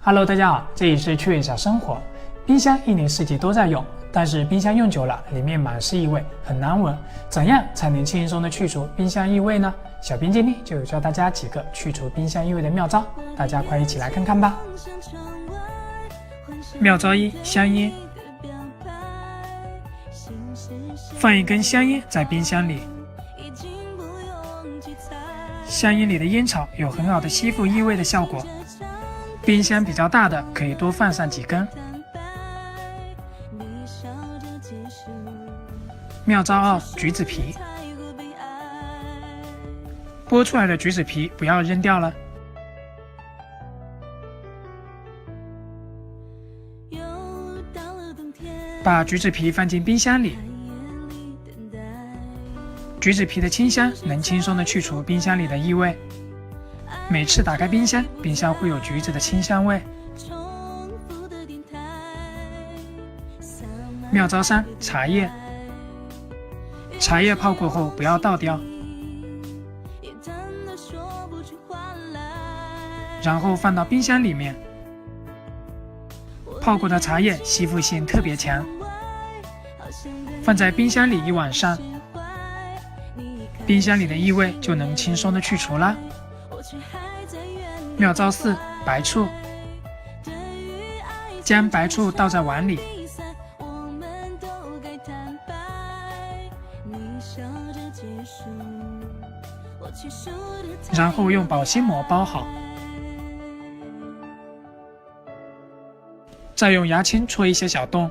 Hello， 大家好，这里是趣味小生活。冰箱一年四季都在用，但是冰箱用久了，里面满是异味，很难闻。怎样才能轻松的去除冰箱异味呢？小编今天就有教大家几个去除冰箱异味的妙招，大家快一起来看看吧。妙招一：香烟。放一根香烟在冰箱里，香烟里的烟草有很好的吸附异味的效果。冰箱比较大的可以多放上几根。妙招二：橘子皮。剥出来的橘子皮不要扔掉了，把橘子皮放进冰箱里。橘子皮的清香能轻松的去除冰箱里的异味。每次打开冰箱，冰箱会有橘子的清香味。妙招三：茶叶。茶叶泡过后不要倒掉，然后放到冰箱里面。泡过的茶叶吸附性特别强，放在冰箱里一晚上，冰箱里的异味就能轻松的去除啦。妙招四：白醋。将白醋倒在碗里，然后用保鲜膜包好，再用牙签戳一些小洞，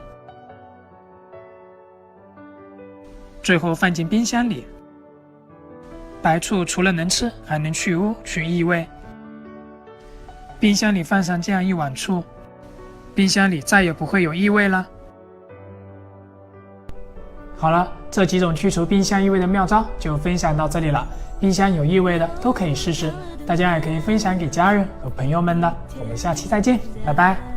最后放进冰箱里。白醋除了能吃，还能去污去异味。冰箱里放上这样一碗醋，冰箱里再也不会有异味了。好了，这几种去除冰箱异味的妙招就分享到这里了。冰箱有异味的都可以试试，大家也可以分享给家人和朋友们的。我们下期再见，拜拜。